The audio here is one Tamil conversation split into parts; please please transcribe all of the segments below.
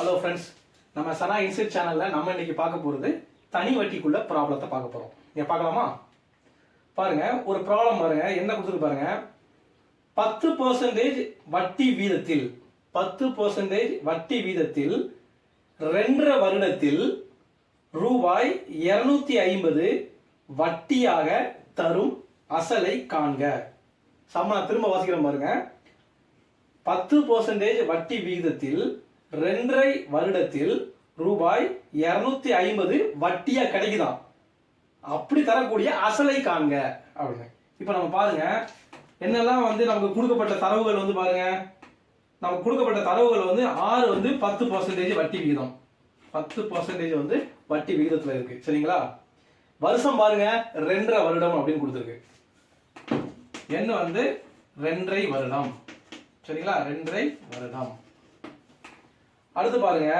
ஹலோ ஃப்ரெண்ட்ஸ், நம்ம சனா இன்சைட் சேனலில் நம்ம இன்னைக்கு பார்க்க போகிறது தனி வட்டிக்குள்ள ப்ராப்ளத்தை பார்க்க போகிறோம். இங்கே பார்க்கலாமா? பாருங்க, ஒரு ப்ராப்ளம் பாருங்க, என்ன கொடுத்துருக்கு பாருங்க. 10% வட்டி வீதத்தில் 10% வட்டி வீதத்தில் 2.5 வருடத்தில் ரூபாய் 250 வட்டியாக தரும் அசலை காண்க. சம திரும்ப வாசிக்கிறேன் பாருங்க. 10% வட்டி விகிதத்தில் 2.5 வருடத்தில் ரூபாய் 250 வட்டியா கிடைக்குதான். அப்படி தரக்கூடிய அசலை காண்க அப்படின்னு. இப்ப நம்ம பாருங்க, என்னெல்லாம் நமக்கு கொடுக்கப்பட்ட தரவுகள் பாருங்க. நமக்கு கொடுக்கப்பட்ட தரவுகள் R 10% வட்டி விகிதம், 10% வட்டி விகிதத்துல இருக்கு. சரிங்களா? வருஷம் பாருங்க, 2.5 வருடம் அப்படின்னு கொடுத்துருக்கு. என்ன 2.5 வருடம். சரிங்களா? 2.5 வருடம். அடுத்து பாருங்க,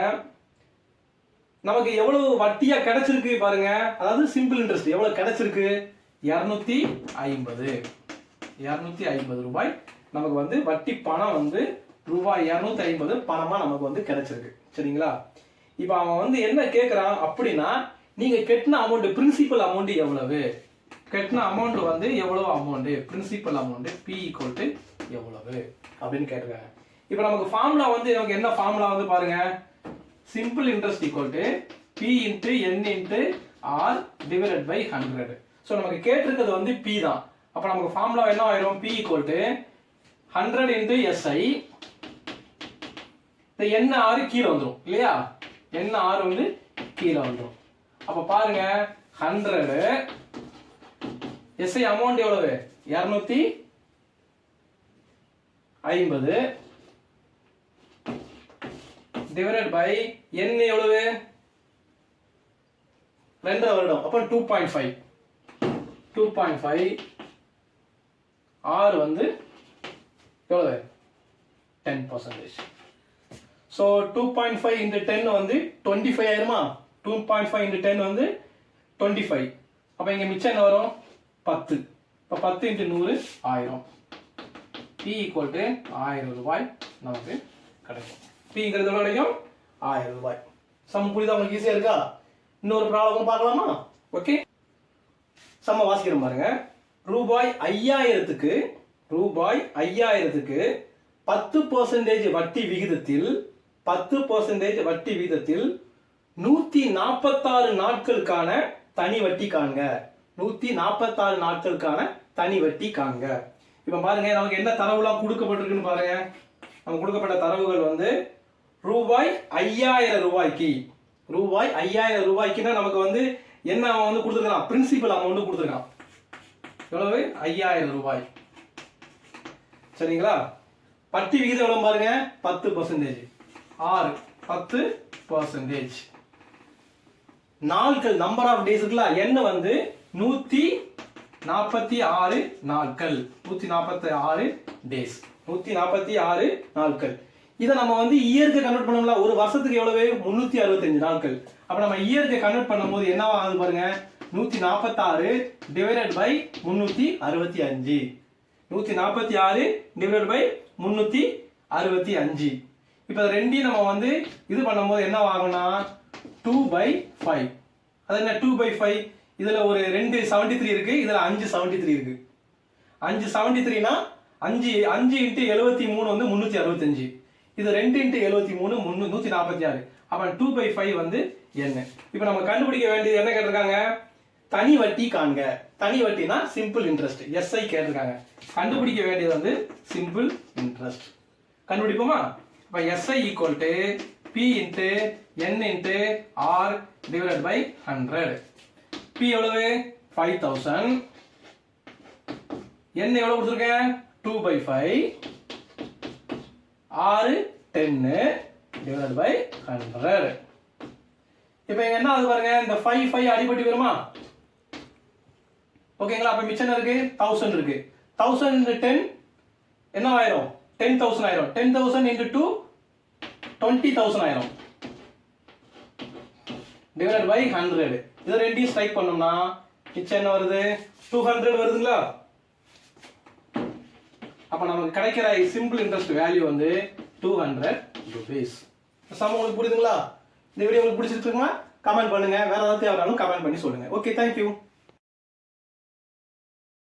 நமக்கு எவ்வளவு வட்டியா கிடைச்சிருக்கு பாருங்க. அதாவது சிம்பிள் இன்ட்ரெஸ்ட் எவ்வளவு கிடைச்சிருக்கு? 250 ரூபாய் நமக்கு வட்டி பணம் ரூபாய் 250 பணமா நமக்கு கிடைச்சிருக்கு. சரிங்களா? இப்ப அவன் என்ன கேட்கறான் அப்படின்னா, நீங்க கட்டின அமௌண்ட், பிரின்சிபல் அமௌண்ட் எவ்வளவு, கட்டின அமௌண்ட் எவ்வளவு அமௌண்ட், பிரின்சிபல் அமௌண்ட் P = எவ்வளவு அப்படின்னு கேட்டிருக்காங்க. இப்போ நமக்கு ஃபார்முலா நமக்கு என்ன ஃபார்முலா பாருங்க. Simple interest P × N × R / 100. So நமக்கு கேட்டிருக்கிறது P தான். அப்போ நமக்கு ஃபார்முலா என்ன ஆயிரும்? P = 100 × SI. இந்த NR கீழே வந்துடும் இல்லையா? NR கீழே வந்துடும். அப்போ பாருங்க, 100 SI அமௌண்ட் எவ்வளவு? 250 divided by N எவ்வளவு? 2.5 வருடம். அப்ப 2.5 R எவ்வளவு? 10%. so 2.5 into 10 25 ஆயிருமா? 2.5 into 10 25. அப்ப இங்க மிச்சம் என்ன வரும்? 10. இப்ப 10 into 100 1000. P = 1000 ரூபாய் நமக்கு கிடைக்கும். Pங்கிறது எவ்வளவு கிடைக்கும்? 1000 ரூபாய். சம் புரியுதா? உங்களுக்கு ஈஸியா இருக்கா? இன்னொரு ப்ராப்ளம் பார்க்கலாமா? ஓகே, சம வாசிக்கிறோம் பாருங்க. ரூபாய் 5000க்கு 10% வட்டி விகிதத்தில் 10% வட்டி விகிதத்தில் 146 நாட்களுக்கான தனி வட்டி காண்க. 146 நாட்களுக்கான தனி வட்டி காண்க. இப்ப பாருங்க, நமக்கு என்ன தரவுலாம் கொடுக்கப்பட்டிருக்குன்னு பாருங்க. நமக்கு கொடுக்கப்பட்ட தரவுகள் ரூபாய் 5000 ரூபாய்க்கு, ரூபாய் 5000 ரூபாய்க்குன்னா நமக்கு என்ன கொடுத்துருக்கான்? பிரின்சிபல் அமௌண்ட் கொடுத்துருக்கான். எவ்வளவு? 5000 ரூபாய். சரிங்களா? வட்டி விகிதம் எவ்வளவு பாருங்க? 10%. R 10%. நாட்கள், நம்பர் ஆஃப் டேஸ் இருக்குல்ல, என்ன 146 நாட்கள். 146 டேஸ், 146 நாட்கள். இதை நம்ம இயருக்கு கன்வெர்ட் பண்ணோம்ல, ஒரு வருஷத்துக்கு எவ்வளவு? 365 நாட்கள். அப்ப நம்ம இயருக்கு கன்வெர்ட் பண்ணும்போது என்னவா ஆகுது பாருங்க. 146 divided by 365. 146 divided by 365. இப்ப ரெண்டையும் நம்ம இது பண்ணும்போது என்ன ஆகும்னா 2/5. அது என்ன 2/5? இதுல ஒரு 2 73 இருக்கு, இதுல 5 73 இருக்கு. 5 73னா 5 × 73 365. இது 2 × 73 146. அப்ப 2/5 என்ன? இப்போ நம்ம கண்டுபிடிக்க வேண்டியது என்ன கேட்டிருக்காங்க? தனி வட்டி காண்க. தனி வட்டினா சிம்பிள் இன்ட்ரெஸ்ட், SI கேட்டிருக்காங்க. கண்டுபிடிக்க வேண்டியது சிம்பிள் இன்ட்ரெஸ்ட். கண்டுபிடிப்போமா? இப்ப SI = P × N × R divided by 100. P எவ்வளவு? 5000. N எவ்வளவு கொடுத்திருக்கேன்? 2/5. R 10 divided by 100. இப்போ இங்க என்ன ஆகுது பாருங்க, இந்த 5 அடிபட்டு வருமா? ஓகேங்களா? அப்ப மிச்சம் இருக்கு 1000 இருக்கு. 1000 into 10 என்ன ஆயிரும்? 10000 ஆயிரும். 10000 into 2 20000 ஆயிரும். divided by 100. இத ரெண்டையும் ஸ்ட்ரைக் பண்ணோம்னா மிச்சம் என்ன வருது? 200 வருதுங்களா? அப்ப நமக்கு கிடைக்கிற சிம்பிள் இன்ட்ரெஸ்ட் வேல்யூ 200 rupees. சமம் உங்களுக்கு புரியுதுங்களா? இந்த வீடியோ உங்களுக்கு பிடிச்சிருக்குங்களா? கமெண்ட் பண்ணுங்க. வேற ஏதாவது தேவைனாலும் கமெண்ட் பண்ணி சொல்லுங்க. Okay, thank you.